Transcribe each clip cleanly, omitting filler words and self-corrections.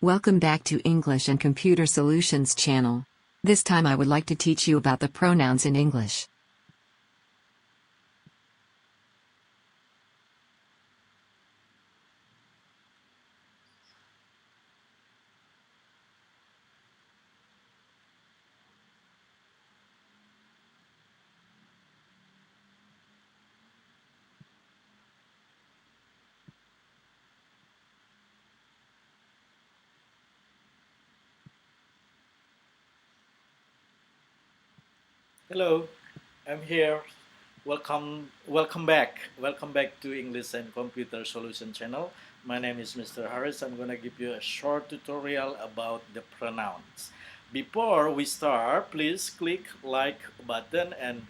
Welcome back to English and Computer Solutions channel. This time I would like to teach you about the pronouns in English. Hello, I'm here. Welcome back. Welcome back to English and Computer Solution channel. My name is Mr. Harris. I'm gonna give you a short tutorial about the pronouns. Before we start, please click like button and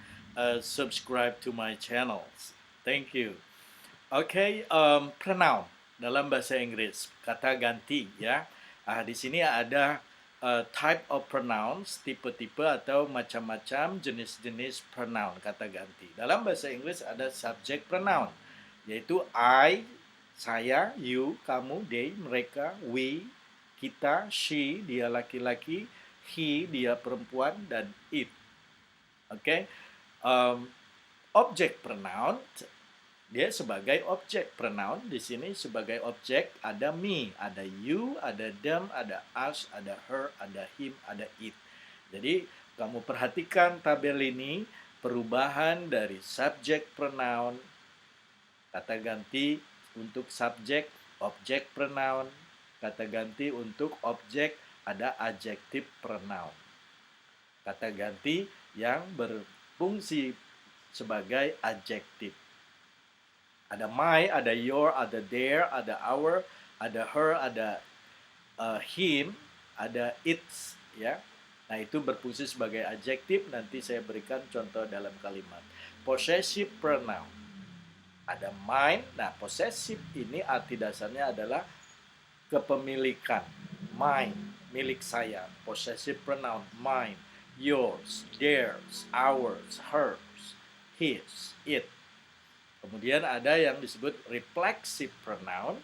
subscribe to my channels. Thank you. Oke, pronoun dalam bahasa Inggris, kata ganti ya. Di sini ada type of pronouns, tipe-tipe atau macam-macam jenis-jenis pronoun, kata ganti. Dalam bahasa Inggris ada subject pronoun, yaitu I, saya, you, kamu, they, mereka, we, kita, she, dia laki-laki, he, dia perempuan, dan it. Oke, object pronoun, dia sebagai objek. Pronoun di sini sebagai objek ada me, ada you, ada them, ada us, ada her, ada him, ada it. Jadi kamu perhatikan tabel ini, perubahan dari subjek pronoun, kata ganti untuk subjek, objek pronoun, kata ganti untuk objek, ada adjective pronoun. Kata ganti yang berfungsi sebagai adjektif. Ada my, ada your, ada their, ada our, ada her, ada him, ada its, ya. Nah, itu berfungsi sebagai adjektif. Nanti saya berikan contoh dalam kalimat. Possessive pronoun. Ada mine. Nah, possessive ini arti dasarnya adalah kepemilikan. Mine, milik saya. Possessive pronoun, mine, yours, theirs, ours, hers, his, it. Kemudian ada yang disebut reflexive pronoun.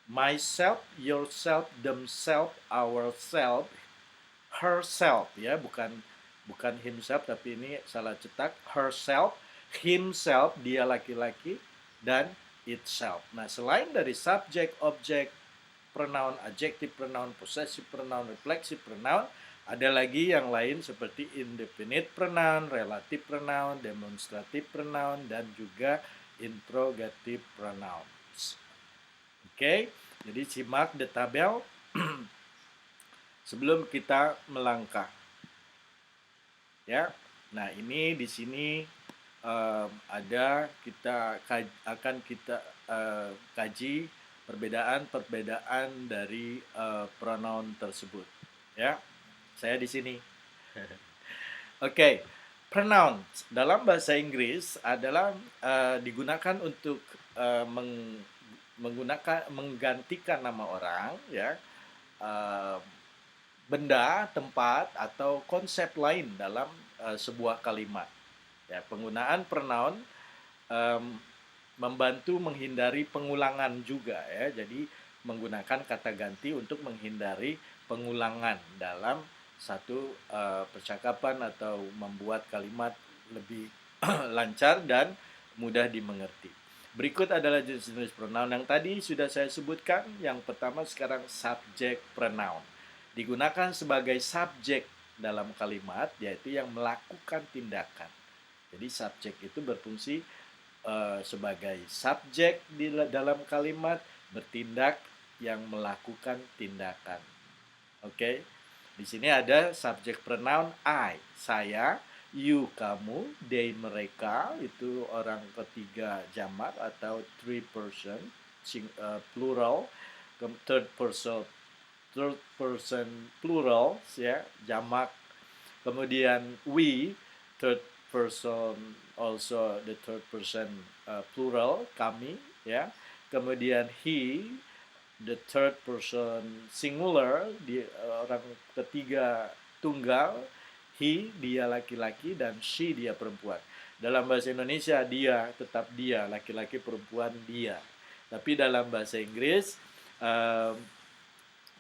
Myself, yourself, themselves, ourselves, herself, ya, bukan himself, tapi ini salah cetak. Herself, himself, dia laki-laki, dan itself. Nah, selain dari subject, object, pronoun, adjective pronoun, possessive pronoun, reflexive pronoun, ada lagi yang lain seperti indefinite pronoun, relative pronoun, demonstrative pronoun, dan juga interrogative pronouns. Oke, jadi simak the tabel sebelum kita melangkah. Ya, nah ini di sini ada akan kita kaji perbedaan dari pronoun tersebut. Ya. Saya di sini. Oke, pronouns dalam bahasa Inggris adalah digunakan untuk menggantikan nama orang, ya, benda, tempat, atau konsep lain dalam sebuah kalimat. Ya, penggunaan pronoun membantu menghindari pengulangan juga, ya. Jadi menggunakan kata ganti untuk menghindari pengulangan dalam satu percakapan atau membuat kalimat lebih lancar dan mudah dimengerti. Berikut adalah jenis-jenis pronoun yang tadi sudah saya sebutkan. Yang pertama sekarang subject pronoun. Digunakan sebagai subjek dalam kalimat, yaitu yang melakukan tindakan. Jadi subjek itu berfungsi sebagai subjek di dalam kalimat, bertindak, yang melakukan tindakan. Oke. Di sini ada subject pronoun I, saya, you, kamu, they, mereka, itu orang ketiga jamak atau three person, plural, third person plural, ya, jamak. Kemudian we, third person, also the third person plural, kami, ya. Kemudian he, the third person singular, orang ketiga tunggal, he, dia laki-laki, dan she, dia perempuan. Dalam bahasa Indonesia dia, tetap dia, laki-laki, perempuan, dia. Tapi dalam bahasa Inggris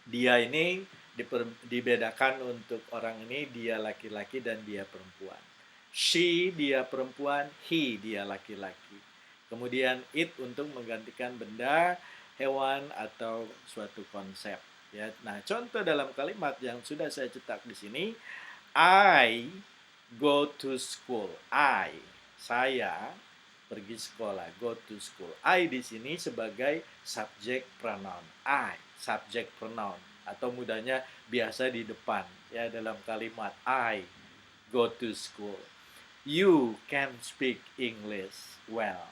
Dia ini dibedakan untuk orang ini, dia laki-laki dan dia perempuan. She dia perempuan, he dia laki-laki. Kemudian it untuk menggantikan benda, hewan atau suatu konsep. Ya, nah contoh dalam kalimat yang sudah saya cetak di sini, I go to school. Saya pergi sekolah, go to school. I di sini sebagai subjek pronoun. I, subjek pronoun. Atau mudahnya biasa di depan ya dalam kalimat I go to school. You can speak English well.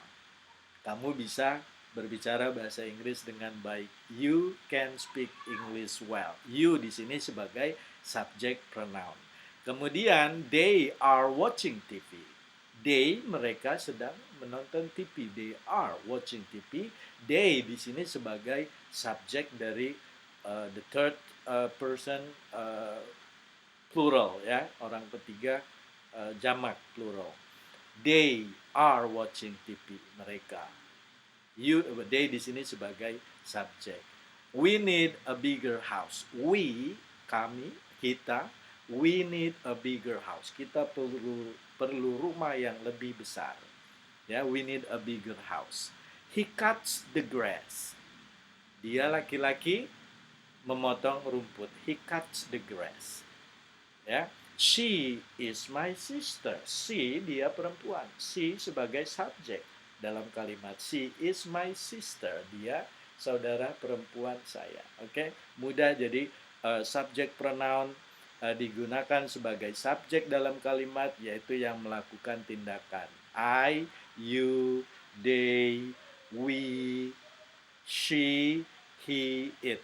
Kamu bisa berbicara bahasa Inggris dengan baik. You can speak English well. You di sini sebagai subjek pronoun. Kemudian they are watching TV. They mereka sedang menonton TV. They are watching TV. They di sini sebagai subjek dari the third person plural ya, orang ketiga jamak plural. They are watching TV. Mereka. They di sini sebagai subjek. We need a bigger house. We, kami, kita. We need a bigger house. Kita perlu rumah yang lebih besar. Ya, we need a bigger house. He cuts the grass. Dia laki-laki memotong rumput. He cuts the grass. Ya, she is my sister. She dia perempuan. She sebagai subjek dalam kalimat. She is my sister. Dia saudara perempuan saya. Oke, mudah. Jadi subjek pronoun digunakan sebagai subjek dalam kalimat, yaitu yang melakukan tindakan. I, you, they, we, she, he, it.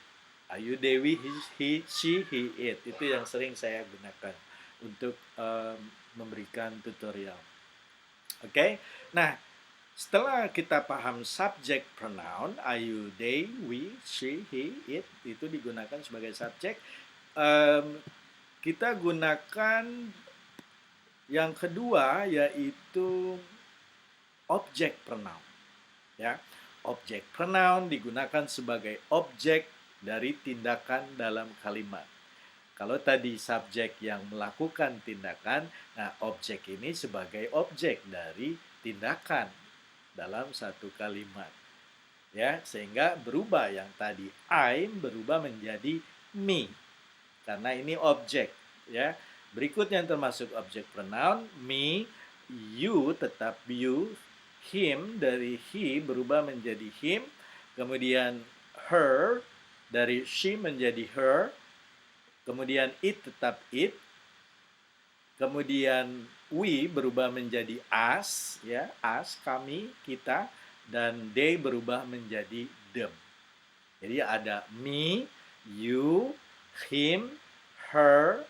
Ayu, Dewi, he, she, he, it. Itu yang sering saya gunakan untuk memberikan tutorial. Oke, nah setelah kita paham subjek pronoun, ayu, they, we, she, he, it, itu digunakan sebagai subjek. Kita gunakan yang kedua, yaitu objek pronoun. Ya, objek pronoun digunakan sebagai objek dari tindakan dalam kalimat. Kalau tadi subjek yang melakukan tindakan, nah objek ini sebagai objek dari tindakan dalam satu kalimat. Ya, sehingga berubah, yang tadi I berubah menjadi me. Karena ini objek, ya. Berikutnya yang termasuk objek pronoun, me, you tetap you, him dari he berubah menjadi him, kemudian her dari she menjadi her, kemudian it tetap it, kemudian we berubah menjadi us, ya, us kami, kita, dan they berubah menjadi them. Jadi ada me, you, him, her,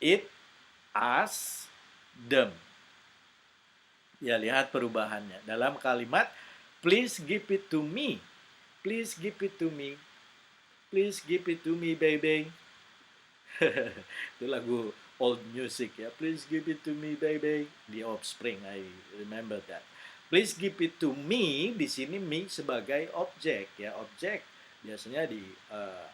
it, us, them. Ya, lihat perubahannya. Dalam kalimat, please give it to me. Please give it to me. Please give it to me, baby. Itu lagu old music ya. Please give it to me, baby. The Offspring, I remember that. Please give it to me. Di sini me sebagai objek ya. Objek biasanya di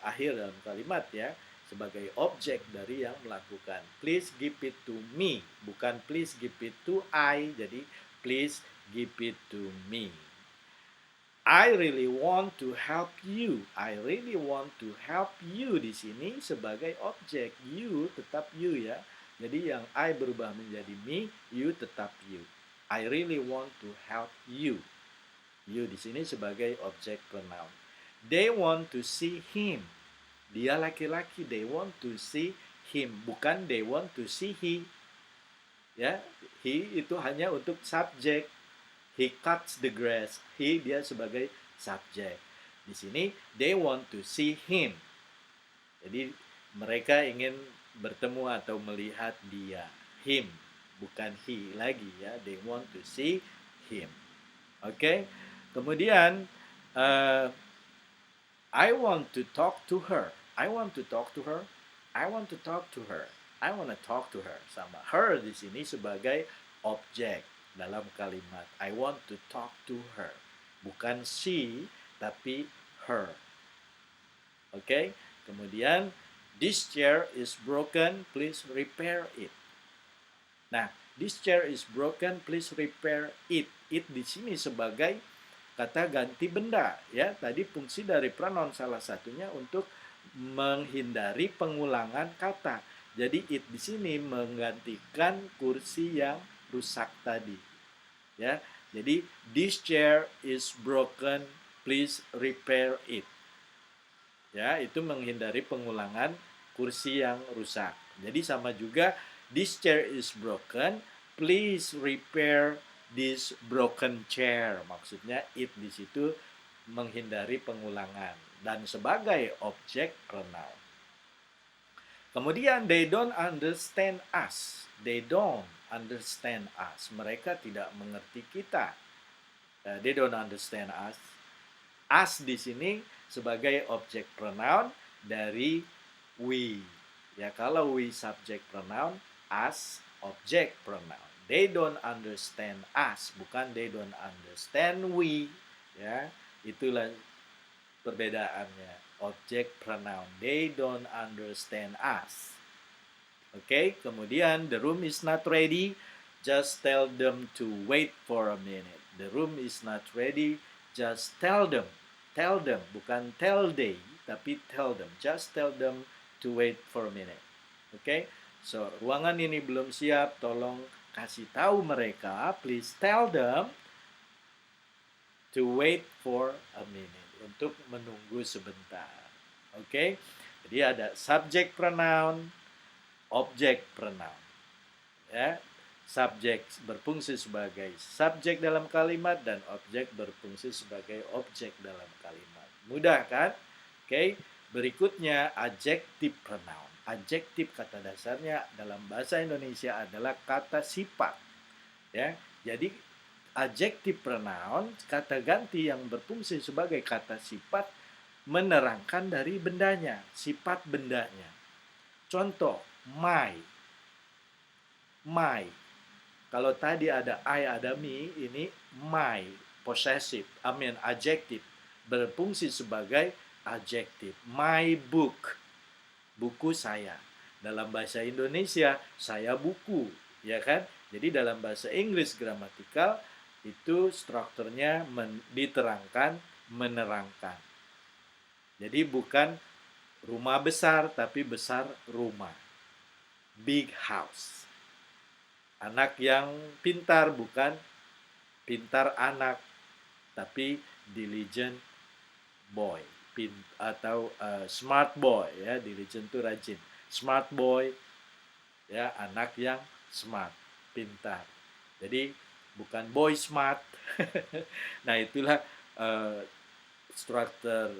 akhir dalam kalimat ya, sebagai objek dari yang melakukan. Please give it to me, bukan please give it to I. Jadi please give it to me. I really want to help you. I really want to help you di sini sebagai objek. You tetap you ya. Jadi yang I berubah menjadi me, you tetap you. I really want to help you. You di sini sebagai objek pronoun. They want to see him. Dia laki-laki, they want to see him, bukan they want to see he. Ya, he itu hanya untuk subjek. He cuts the grass. He dia sebagai subjek. Di sini they want to see him. Jadi mereka ingin bertemu atau melihat dia. Him, bukan he lagi ya. They want to see him. Oke. Kemudian I want to talk to her. I want to talk to her. I want to talk to her. I want to talk to her. Sama her di sini sebagai objek dalam kalimat. I want to talk to her. Bukan she, tapi her. Oke. Kemudian, this chair is broken, please repair it. Nah, this chair is broken, please repair it. It di sini sebagai kata ganti benda, ya. Tadi fungsi dari pronoun salah satunya untuk menghindari pengulangan kata. Jadi it di sini menggantikan kursi yang rusak tadi, ya. Jadi this chair is broken, please repair it. Ya, itu menghindari pengulangan kursi yang rusak. Jadi sama juga this chair is broken, please repair this broken chair. Maksudnya it di situ menghindari pengulangan dan sebagai objek pronoun. Kemudian they don't understand us. They don't understand us. Mereka tidak mengerti kita. They don't understand us. Us di sini sebagai objek pronoun dari we. Ya, kalau we subject pronoun, us object pronoun. They don't understand us, bukan they don't understand we. Ya, itulah perbedaannya. Object pronoun. They don't understand us. Oke, kemudian the room is not ready. Just tell them to wait for a minute. The room is not ready. Just tell them. Tell them, bukan tell they, tapi tell them. Just tell them to wait for a minute. Oke, so ruangan ini belum siap. Tolong kasih tahu mereka. Please tell them to wait for a minute. Untuk menunggu sebentar. Oke, jadi ada subject pronoun, object pronoun. Ya, subjek berfungsi sebagai subjek dalam kalimat dan objek berfungsi sebagai objek dalam kalimat. Mudah kan? Oke, berikutnya adjective pronoun. Adjektif kata dasarnya dalam bahasa Indonesia adalah kata sifat. Ya, jadi adjective pronoun kata ganti yang berfungsi sebagai kata sifat menerangkan dari bendanya, sifat bendanya. Contoh, my. Kalau tadi ada I, ada me, ini my, possessive, adjective, berfungsi sebagai adjective. My book, buku saya. Dalam bahasa Indonesia, saya buku, ya kan? Jadi dalam bahasa Inggris gramatikal, itu strukturnya diterangkan, menerangkan. Jadi bukan rumah besar, tapi besar rumah. Big house. Anak yang pintar, bukan pintar anak, tapi diligent boy. Atau smart boy, ya, diligent itu rajin. Smart boy, ya, anak yang smart, pintar. Jadi bukan boy smart. Nah, itulah struktur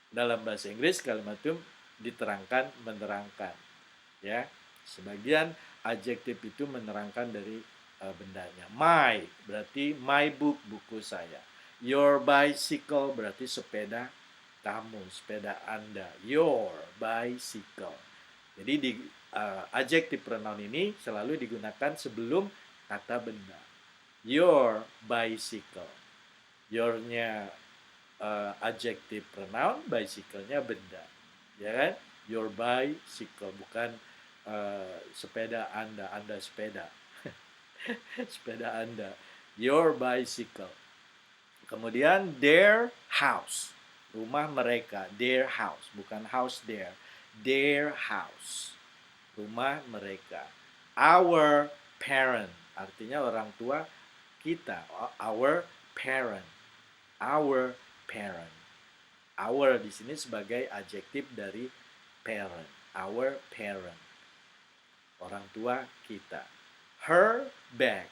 dalam bahasa Inggris kalimatum diterangkan, menerangkan. Ya, sebagian adjektif itu menerangkan dari bendanya. My berarti my book, buku saya. Your bicycle berarti sepeda kamu, sepeda Anda. Your bicycle. Jadi di adjektif pronoun ini selalu digunakan sebelum kata benda. Your bicycle. Your-nya adjektif pronoun, bicycle-nya benda. Ya kan? Your bicycle, bukan sepeda Anda sepeda. Sepeda Anda. Your bicycle. Kemudian their house. Rumah mereka, their house, bukan house their. Their house. Rumah mereka. Our parent, artinya orang tua kita. Our parent. Our parent. Our di sini sebagai adjektif dari parent. Our parent. Orang tua kita. Her bag.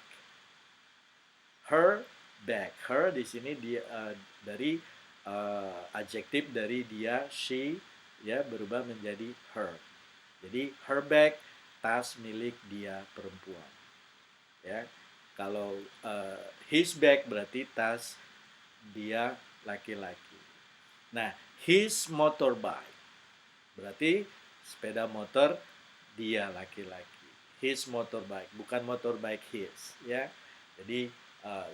Her bag. Her di sini dia dari adjektif dari dia, she, ya, berubah menjadi her. Jadi her bag, tas milik dia perempuan. Ya, kalau his bag berarti tas dia laki-laki. Nah, his motorbike berarti sepeda motor dia laki-laki. His motorbike, bukan motorbike his, ya. Jadi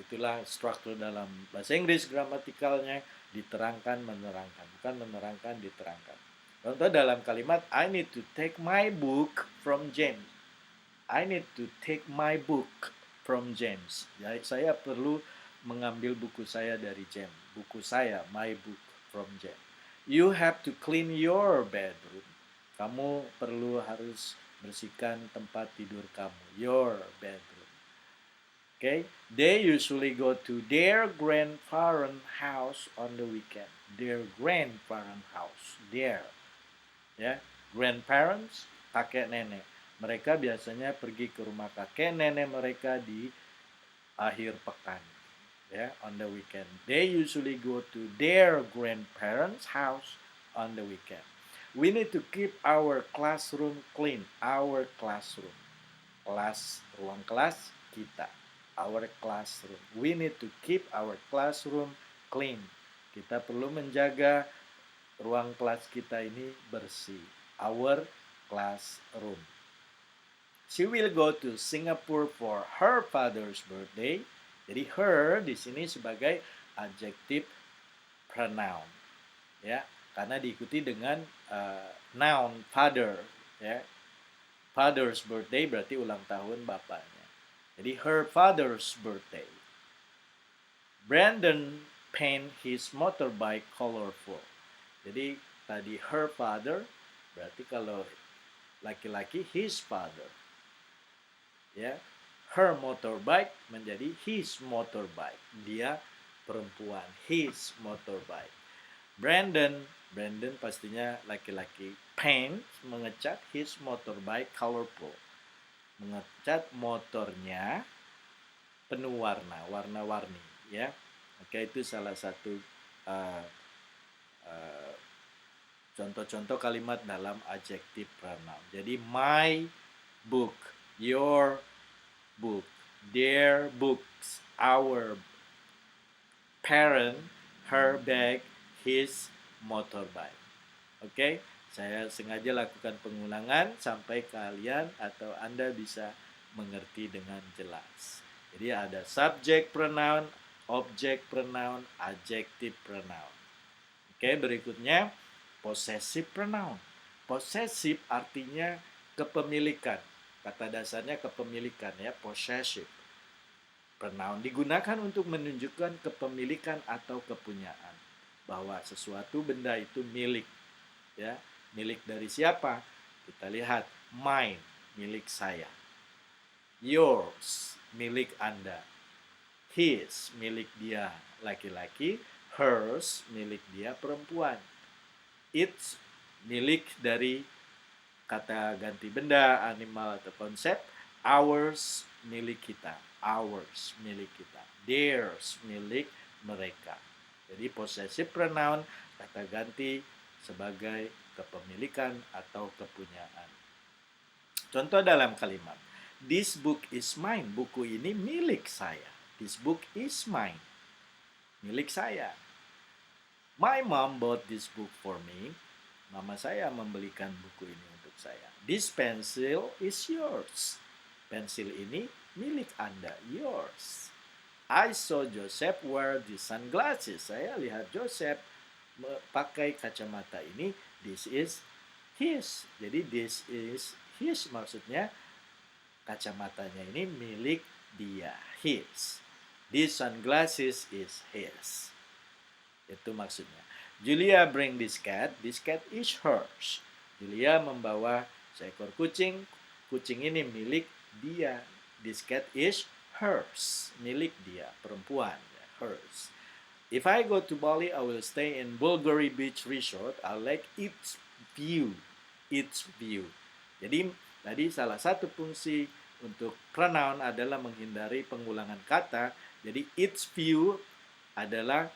itulah struktur dalam bahasa Inggris gramatikalnya, diterangkan, menerangkan, bukan menerangkan, diterangkan. Contoh dalam kalimat I need to take my book from James. I need to take my book from James. Ya, saya perlu mengambil buku saya dari James. Buku saya, my book from James. You have to clean your bedroom. Kamu harus bersihkan tempat tidur kamu. Your bedroom. Okay? They usually go to their grandparents' house on the weekend. Their grandparents' house. Their. Ya, grandparents, kakek nenek. Mereka biasanya pergi ke rumah kakek nenek mereka di akhir pekan, ya, on the weekend. They usually go to their grandparents' house on the weekend. We need to keep our classroom clean. Our classroom, ruang kelas kita. Our classroom. We need to keep our classroom clean. Kita perlu menjaga ruang kelas kita ini bersih. Our classroom. She will go to Singapore for her father's birthday. Jadi her di sini sebagai adjective pronoun, ya, karena diikuti dengan noun father, ya. Father's birthday berarti ulang tahun bapaknya. Jadi her father's birthday. Brandon paint his motorbike colorful. Jadi tadi her father berarti kalau laki-laki his father. Ya, her motorbike menjadi his motorbike. Dia perempuan, his motorbike. Brandon pastinya laki-laki. Paint mengecat his motorbike colorful. Mengecat motornya penuh warna-warni, ya. Oke, itu salah satu contoh-contoh kalimat dalam adjective pronoun. Jadi my book, your book, their books, our parent, her bag, his motorbike. Oke, saya sengaja lakukan pengulangan sampai kalian atau Anda bisa mengerti dengan jelas. Jadi ada subject pronoun, object pronoun, adjective pronoun. Oke, berikutnya possessive pronoun. Possessive artinya kepemilikan. Kata dasarnya kepemilikan, ya, possessive. Pronoun digunakan untuk menunjukkan kepemilikan atau kepunyaan. Bahwa sesuatu benda itu milik. Ya, milik dari siapa? Kita lihat, mine, milik saya. Yours, milik Anda. His, milik dia laki-laki. Hers, milik dia perempuan. It's, milik dari kata ganti benda, animal atau konsep. Ours, milik kita. Ours, milik kita. Theirs, milik mereka. Jadi possessive pronoun, kata ganti sebagai kepemilikan atau kepunyaan. Contoh dalam kalimat. This book is mine. Buku ini milik saya. This book is mine. Milik saya. My mom bought this book for me. Mama saya membelikan buku ini untuk saya. This pencil is yours. Pensil ini milik Anda, yours. I saw Joseph wear the sunglasses. Saya lihat Joseph pakai kacamata ini. This is his. Jadi this is his maksudnya kacamatanya ini milik dia, his. These sunglasses is his. Itu maksudnya. Julia bring this cat is hers. Julia membawa seekor kucing. Kucing ini milik dia. This cat is hers. Milik dia, perempuan, hers. If I go to Bali, I will stay in Bulgari Beach Resort. I like its view. Its view. Jadi tadi salah satu fungsi untuk pronoun adalah menghindari pengulangan kata. Jadi its view adalah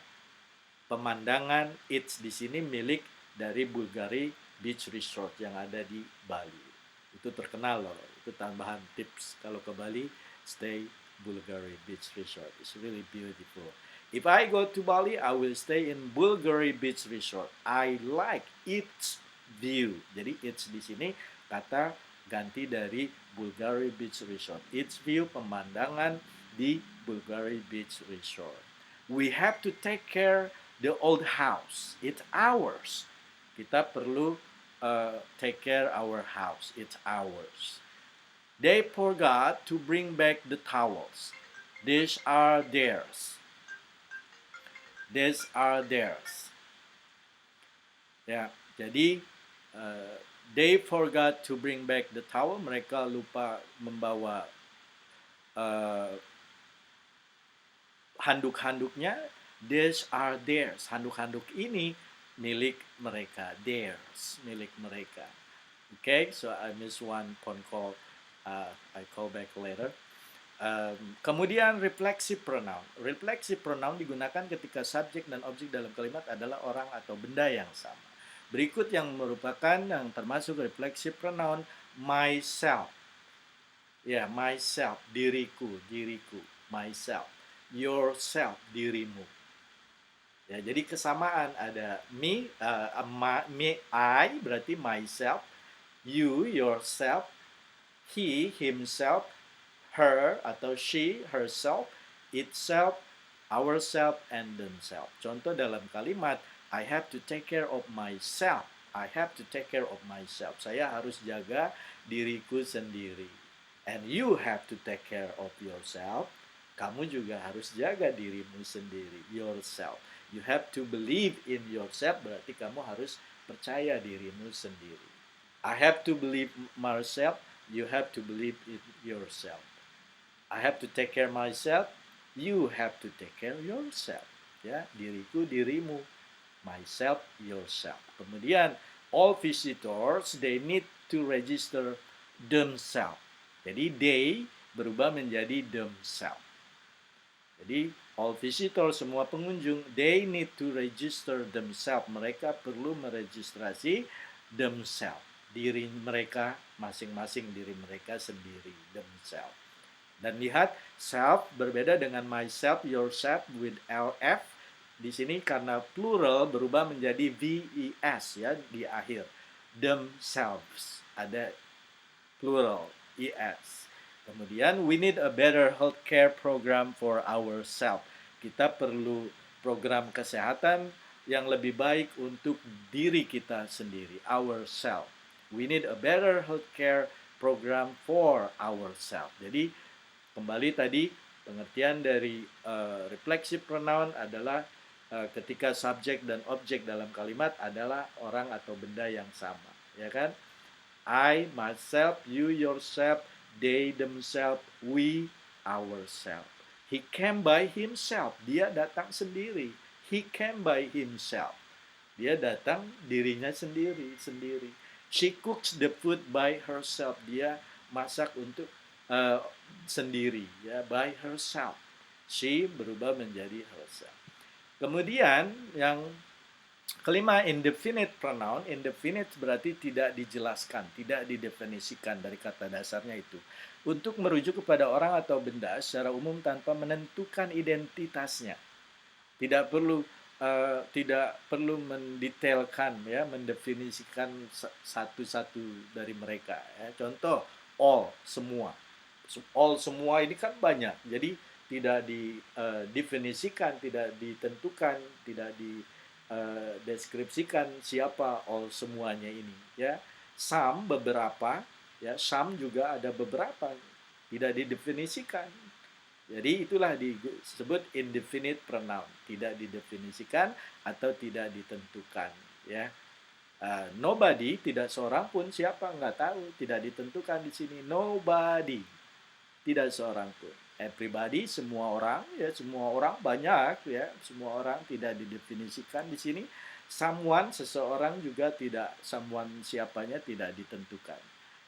pemandangan. It's di sini milik dari Bulgari Beach Resort yang ada di Bali. Itu terkenal loh. Itu tambahan tips kalau ke Bali, stay Bulgari Beach Resort. It's really beautiful. If I go to Bali, I will stay in Bulgari Beach Resort. I like its view. Jadi it's di sini kata ganti dari Bulgari Beach Resort. Its view, pemandangan di Bulgari Beach Resort. We have to take care the old house. It's ours. Kita perlu take care our house. It's ours. They forgot to bring back the towels. These are theirs. These are theirs. Ya, jadi they forgot to bring back the towel. Mereka lupa membawa handuk-handuknya. These are theirs. Handuk-handuk ini milik mereka. Theirs, milik mereka. Okay, so I missed one phone call. I call back later. Kemudian reflexive pronoun. Reflexive pronoun digunakan ketika subjek dan objek dalam kalimat adalah orang atau benda yang sama. Berikut yang merupakan yang termasuk reflexive pronoun: myself. Ya, myself, diriku, myself. Yourself, dirimu. Ya, jadi kesamaan ada me, I berarti myself, you, yourself, he, himself, her atau she, herself, itself, ourself, and themselves. Contoh dalam kalimat, I have to take care of myself. I have to take care of myself. Saya harus jaga diriku sendiri. And you have to take care of yourself. Kamu juga harus jaga dirimu sendiri, yourself. You have to believe in yourself, berarti kamu harus percaya dirimu sendiri. I have to believe myself, you have to believe in yourself. I have to take care myself, you have to take care yourself. Ya, diriku, dirimu, myself, yourself. Kemudian all visitors, they need to register themselves. Jadi they berubah menjadi themselves. Jadi all visitors, semua pengunjung, they need to register themselves. Mereka perlu meregistrasi themselves. Diri mereka masing-masing, diri mereka sendiri, themselves. Dan lihat, self berbeda dengan myself, yourself with LF. Di sini karena plural berubah menjadi VES ya di akhir. Themselves, ada plural ES. Kemudian we need a better healthcare program for ourselves. Kita perlu program kesehatan yang lebih baik untuk diri kita sendiri, ourselves. We need a better healthcare program for ourselves. Jadi kembali tadi pengertian dari reflexive pronoun adalah ketika subjek dan objek dalam kalimat adalah orang atau benda yang sama, ya kan? I, myself, you, yourself, they, themselves, we, ourselves. He came by himself. Dia datang sendiri. He came by himself. Dia datang dirinya sendiri. She cooks the food by herself. Dia masak untuk sendiri, ya, by herself. She berubah menjadi herself. Kemudian yang kelima, indefinite pronoun. Indefinite berarti tidak dijelaskan, tidak didefinisikan dari kata dasarnya itu. Untuk merujuk kepada orang atau benda secara umum tanpa menentukan identitasnya. Tidak perlu mendetailkan, ya, mendefinisikan satu-satu dari mereka. Ya. Contoh, all, semua. All, semua ini kan banyak. Jadi tidak didefinisikan, tidak ditentukan, tidak deskripsikan siapa all semuanya ini, ya. Some, beberapa, ya, some juga ada beberapa, tidak didefinisikan. Jadi itulah disebut indefinite pronoun, tidak didefinisikan atau tidak ditentukan, ya. Nobody, tidak seorang pun, siapa nggak tahu, tidak ditentukan di sini. Nobody, tidak seorang pun. Everybody, semua orang, ya, semua orang banyak, ya, semua orang tidak didefinisikan di sini. Someone, seseorang juga tidak, someone siapanya tidak ditentukan.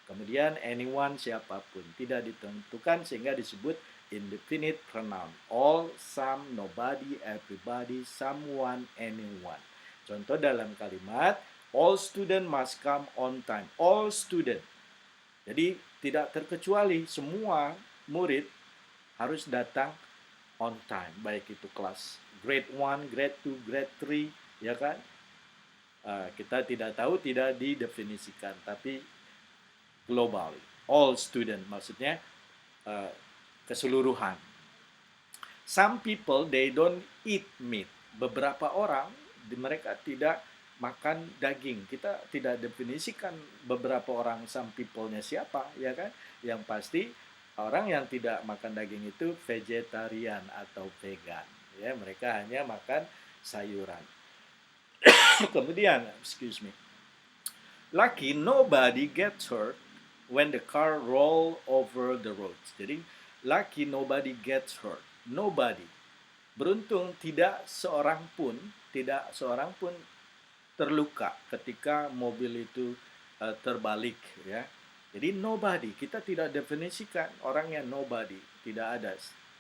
Kemudian anyone, siapapun, tidak ditentukan sehingga disebut indefinite pronoun. All, some, nobody, everybody, someone, anyone. Contoh dalam kalimat, all student must come on time. All student. Jadi tidak terkecuali, semua murid harus datang on time, baik itu kelas grade 1, grade 2, grade 3, ya kan? Kita tidak tahu, tidak didefinisikan, tapi globally, all student, maksudnya keseluruhan. Some people, they don't eat meat. Beberapa orang, mereka tidak makan daging. Kita tidak definisikan beberapa orang, some people-nya siapa, ya kan? Yang pasti orang yang tidak makan daging itu vegetarian atau vegan. Ya, mereka hanya makan sayuran. Kemudian, excuse me. Lucky nobody gets hurt when the car roll over the road. Jadi, lucky nobody gets hurt. Nobody. Beruntung tidak seorang pun terluka ketika mobil itu terbalik, ya. Jadi nobody, kita tidak definisikan orangnya nobody, tidak ada,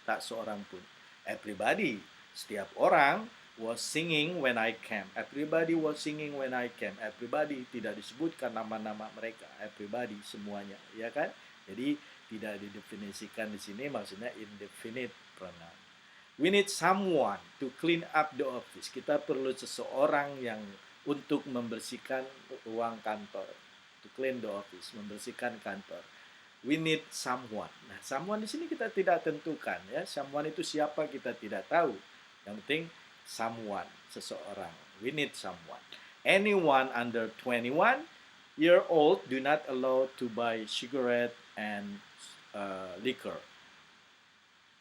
tak seorang pun. Everybody, setiap orang was singing when I came. Everybody was singing when I came. Everybody, tidak disebutkan nama-nama mereka. Everybody, semuanya, ya kan? Jadi tidak didefinisikan di sini, maksudnya indefinite pronoun. We need someone to clean up the office. Kita perlu seseorang yang untuk membersihkan ruang kantor. To clean the office, membersihkan kantor. We need someone. Nah, someone di sini kita tidak tentukan, ya. Someone itu siapa kita tidak tahu. Yang penting someone, seseorang. We need someone. Anyone under 21 year old do not allow to buy cigarette and liquor.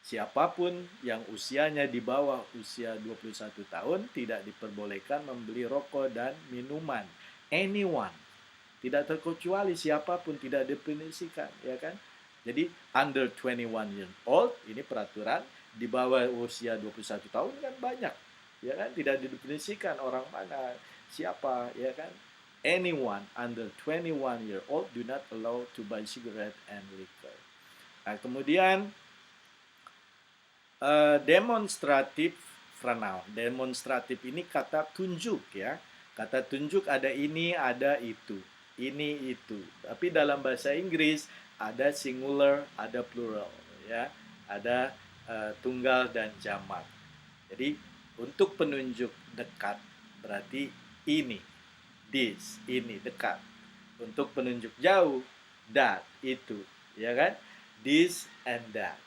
Siapapun yang usianya di bawah usia 21 tahun tidak diperbolehkan membeli rokok dan minuman. Anyone. Tidak terkecuali, siapapun, tidak definisikan, ya kan? Jadi under 21 years old, ini peraturan, di bawah usia 21 tahun kan banyak, ya kan? Tidak didefinisikan orang mana, siapa, ya kan? Anyone under 21 year old do not allow to buy cigarette and liquor. Nah, kemudian demonstratif pronoun. Demonstratif ini kata tunjuk, ya. Kata tunjuk ada ini, ada itu. Ini, itu. Tapi dalam bahasa Inggris ada singular, ada plural, ya. Ada tunggal dan jamak. Jadi untuk penunjuk dekat berarti ini, this, ini dekat. Untuk penunjuk jauh, that, itu, ya kan? This and that.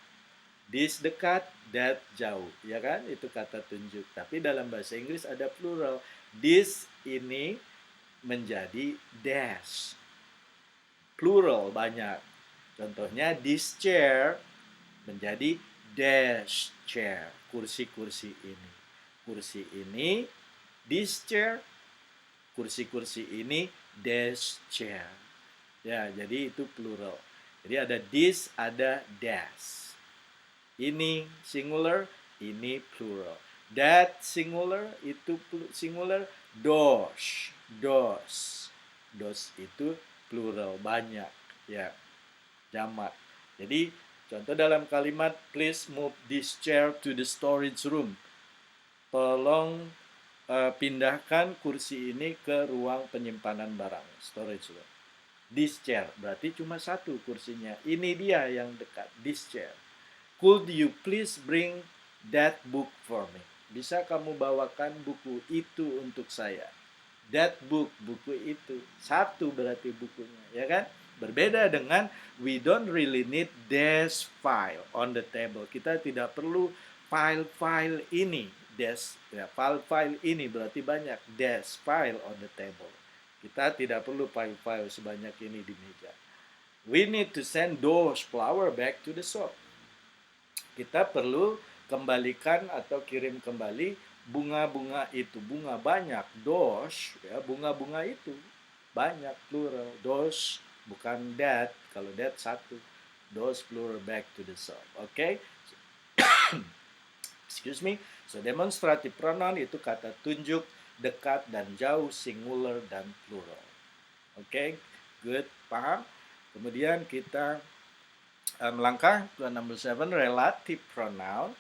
This dekat, that jauh, ya kan? Itu kata tunjuk. Tapi dalam bahasa Inggris ada plural. This ini menjadi dash. Plural banyak. Contohnya this chair menjadi dash chair. Kursi-kursi ini. Kursi ini this chair. Kursi-kursi ini dash chair. Ya, jadi itu plural. Jadi ada this, ada dash. Ini singular, ini plural. That singular, itu singular. Those, those. Those itu plural, banyak, ya, jamak. Jadi contoh dalam kalimat, please move this chair to the storage room. Tolong pindahkan kursi ini ke ruang penyimpanan barang, storage room. This chair berarti cuma satu kursinya. Ini dia yang dekat, this chair. Could you please bring that book for me? Bisa kamu bawakan buku itu untuk saya? That book, buku itu. Satu berarti bukunya, ya kan? Berbeda dengan we don't really need this file on the table. Kita tidak perlu file-file ini. This, ya, file-file ini berarti banyak. This file on the table. Kita tidak perlu file-file sebanyak ini di meja. We need to send those flower back to the shop. Kita perlu kembalikan atau kirim kembali bunga-bunga itu. Bunga banyak, those, ya, bunga-bunga itu banyak, plural. Those, bukan that. Kalau that satu, those plural back to the shop. Oke? Excuse me. So demonstrative pronoun itu kata tunjuk, dekat dan jauh, singular dan plural. Oke? Good, paham? Kemudian kita melangkah ke number 7, relative pronoun.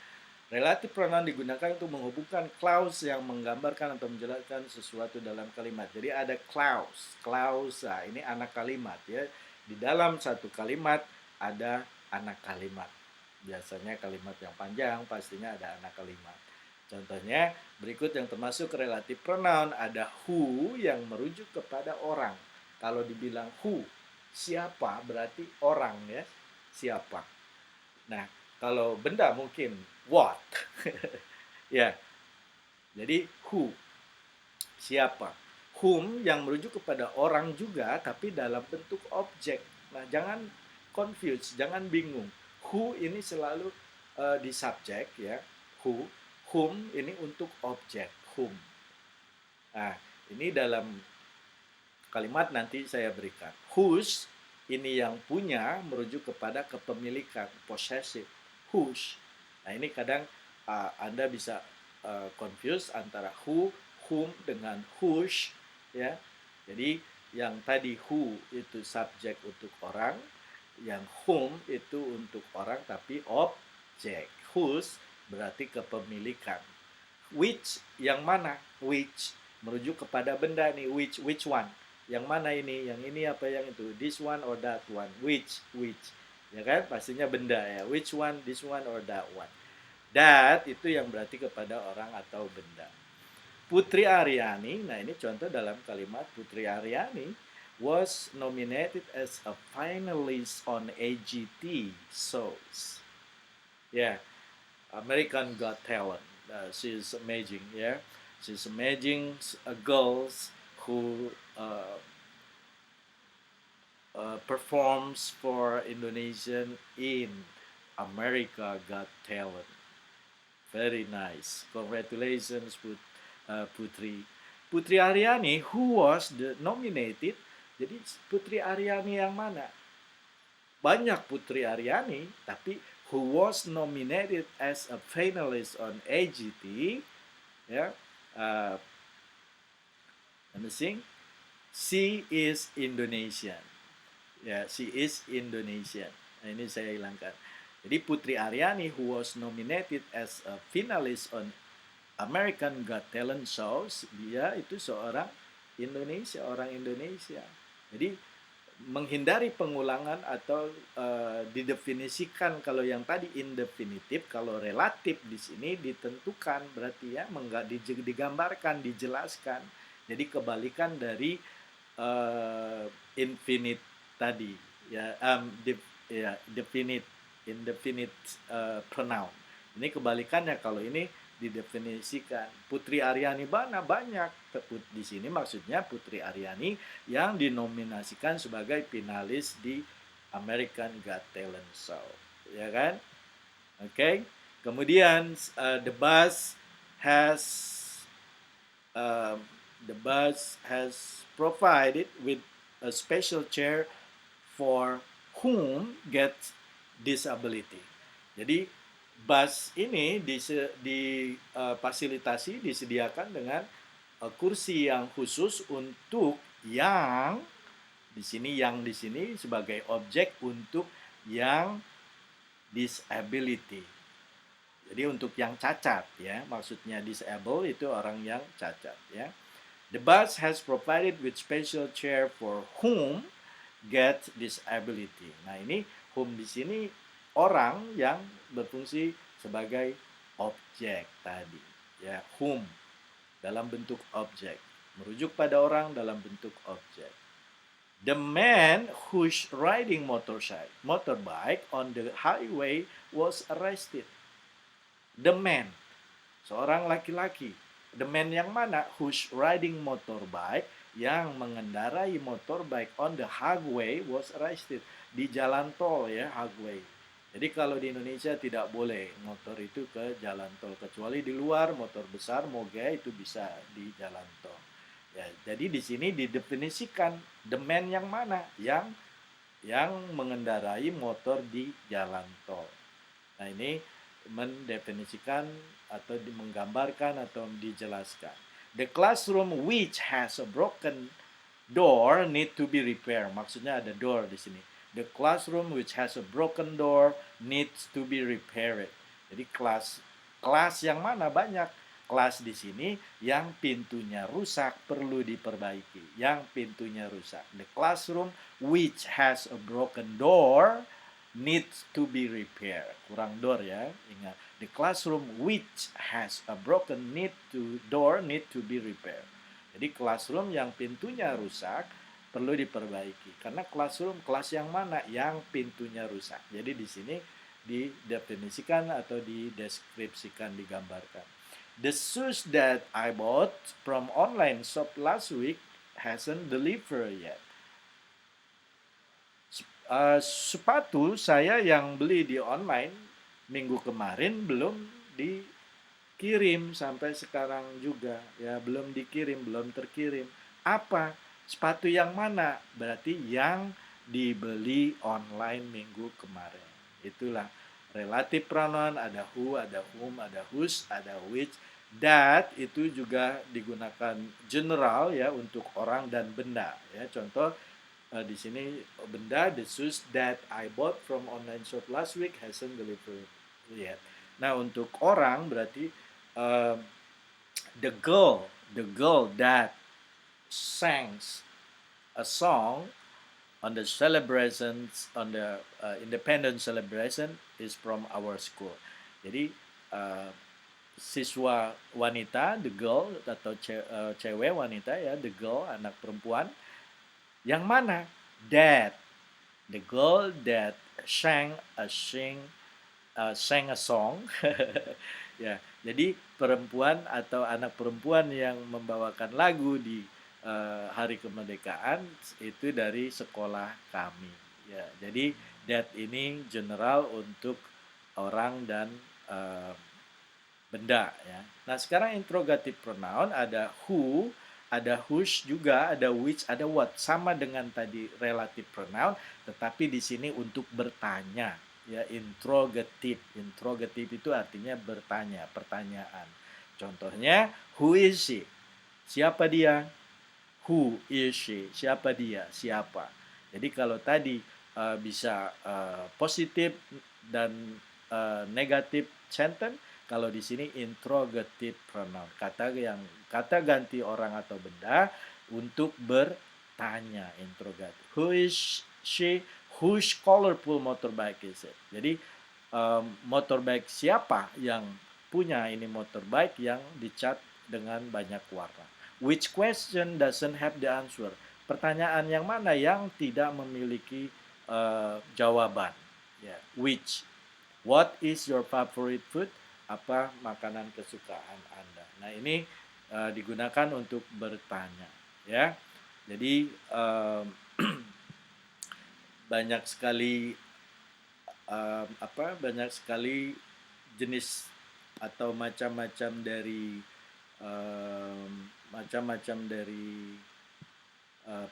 Relative pronoun digunakan untuk menghubungkan clause yang menggambarkan atau menjelaskan sesuatu dalam kalimat. Jadi ada clause, clausa, ini anak kalimat, ya. Di dalam satu kalimat ada anak kalimat. Biasanya kalimat yang panjang pastinya ada anak kalimat. Contohnya berikut yang termasuk relative pronoun, ada who yang merujuk kepada orang. Kalau dibilang who, siapa, berarti orang, ya. Siapa. Nah, kalau benda mungkin what. Ya. Jadi who, siapa. Whom yang merujuk kepada orang juga, tapi dalam bentuk objek. Nah, jangan confuse, jangan bingung. Who ini selalu di subjek ya, who. Whom ini untuk objek, whom. Nah, ini dalam kalimat nanti saya berikan. Whose ini yang punya merujuk kepada kepemilikan, possessive. Whose. Nah, ini kadang Anda bisa confuse antara who, whom dengan whose ya. Jadi yang tadi who itu subjek untuk orang, yang whom itu untuk orang tapi objek. Whose berarti kepemilikan. Which yang mana? Which merujuk kepada benda nih. Which one? Yang mana ini? Yang ini apa yang itu? This one or that one? Which? Ya kan? Pastinya benda ya. Which one? This one or that one? That itu yang berarti kepada orang atau benda. Putri Aryani, nah ini contoh dalam kalimat Putri Aryani was nominated as a finalist on AGT shows. Yeah, American Got Talent. She's amazing, yeah. She's amazing girls who performs for Indonesian in America Got Talent. Very nice. Congratulations, Putri. Putri Aryani who was nominated. Jadi Putri Aryani yang mana? Banyak Putri Aryani, tapi who was nominated as a finalist on AGT, ya. Let me sing. She is Indonesian. Ya, she is Indonesian. Nah, ini saya hilangkan. Jadi Putri Aryani who was nominated as a finalist on American Got Talent shows, dia itu seorang Indonesia, orang Indonesia. Jadi menghindari pengulangan atau didefinisikan, kalau yang tadi indefinitif, kalau relatif di sini ditentukan, berarti ya digambarkan, dijelaskan. Jadi kebalikan dari infinite tadi ya, definite, indefinite pronoun. Ini kebalikannya kalau ini didefinisikan. Putri Aryani mana banyak. Di sini maksudnya Putri Aryani yang dinominasikan sebagai finalis di American Got Talent show, ya kan? Oke. Okay. Kemudian the bus has provided with a special chair for whom gets disability. Jadi bus ini difasilitasi, disediakan dengan kursi yang khusus untuk yang di sini sebagai objek untuk yang disability. Jadi untuk yang cacat ya, maksudnya disable itu orang yang cacat ya. The bus has provided with special chair for whom get disability. Nah, ini whom di sini orang yang berfungsi sebagai objek tadi ya, whom dalam bentuk objek, merujuk pada orang dalam bentuk objek. The man who's riding motorbike on the highway was arrested. The man, seorang laki-laki. The man yang mana? Who's riding motorbike, yang mengendarai motorbike on the highway was arrested. Di jalan tol ya, highway. Jadi kalau di Indonesia tidak boleh motor itu ke jalan tol, kecuali di luar motor besar, moge itu bisa di jalan tol. Ya, jadi di sini didefinisikan the man yang mana, yang mengendarai motor di jalan tol. Nah, ini mendefinisikan atau menggambarkan atau dijelaskan. The classroom which has a broken door need to be repaired. Maksudnya ada door di sini. The classroom which has a broken door needs to be repaired. Jadi kelas yang mana? Banyak. Kelas di sini yang pintunya rusak perlu diperbaiki. Yang pintunya rusak. The classroom which has a broken door needs to be repaired. Kurang door ya, ingat. The classroom which has a broken door need to be repaired. Jadi classroom yang pintunya rusak perlu diperbaiki. Karena classroom, kelas yang mana? Yang pintunya rusak. Jadi di sini didefinisikan atau dideskripsikan, digambarkan. The shoes that I bought from online shop last week hasn't delivered yet. Sepatu saya yang beli di online minggu kemarin belum dikirim sampai sekarang juga, ya belum dikirim, belum terkirim. Apa? Sepatu yang mana? Berarti yang dibeli online minggu kemarin. Itulah relative pronoun, ada who, ada whom, ada whose, ada which. That itu juga digunakan general ya untuk orang dan benda ya. Contoh di sini benda, the shoes that I bought from online shop last week hasn't delivered yet. Nah untuk orang berarti uh, the girl that sang a song on the celebrations, on the independence celebration is from our school. Jadi uh, siswa wanita, the girl atau cewek wanita ya, the girl anak perempuan yang mana? That the girl that sang a song. Ya, jadi perempuan atau anak perempuan yang membawakan lagu di hari kemerdekaan itu dari sekolah kami. Ya, jadi that ini general untuk orang dan benda ya. Nah, sekarang interrogative pronoun ada who, ada whose juga, ada which, ada what. Sama dengan tadi relative pronoun, tetapi di sini untuk bertanya ya, interrogative. Interrogative itu artinya bertanya, pertanyaan. Contohnya who is she? Siapa dia? Who is she? Siapa dia? Siapa? Jadi kalau tadi bisa positif dan negatif sentence, kalau di sini interrogative pronoun, kata ganti orang atau benda untuk bertanya, interrogative. Who is she? Whose colorful motorbike is it? Jadi motorbike siapa yang punya ini motorbike yang dicat dengan banyak warna? Which question doesn't have the answer? Pertanyaan yang mana yang tidak memiliki jawaban? Yeah. Which? What is your favorite food? Apa makanan kesukaan Anda? Nah, ini digunakan untuk bertanya, ya. Jadi banyak sekali banyak sekali jenis atau macam-macam dari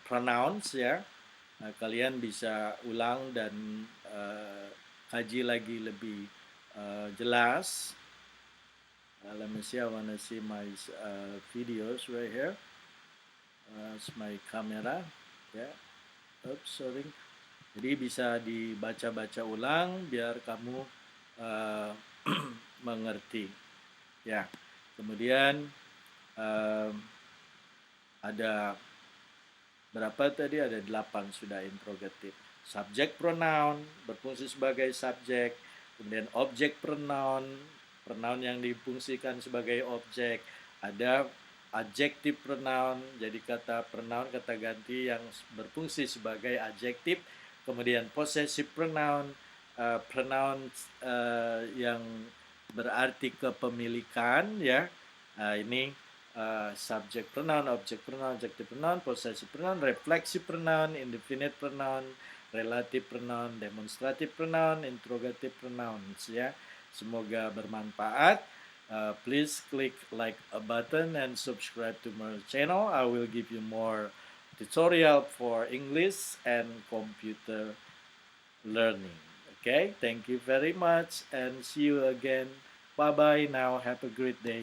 pronouns ya. Nah, kalian bisa ulang dan kaji lagi lebih jelas. Let me see, I want to see my videos right here. It's my camera. Ya, oops, sorry. Jadi bisa dibaca-baca ulang biar kamu mengerti. Ya, kemudian ada berapa tadi? Ada 8 sudah interrogative. Subject pronoun berfungsi sebagai subjek. Kemudian objek pronoun, pronoun yang difungsikan sebagai objek. Ada adjective pronoun, jadi kata pronoun, kata ganti yang berfungsi sebagai adjektif. Kemudian possessive pronoun, pronoun yang berarti kepemilikan ya. Ini subject pronoun, object pronoun, adjective pronoun, possessive pronoun, reflexive pronoun, indefinite pronoun, relative pronoun, demonstrative pronoun, interrogative pronouns ya. Semoga bermanfaat. Please click like a button and subscribe to my channel. I will give you more tutorial for English and computer learning. Okay, thank you very much and see you again. Bye bye now. Have a great day.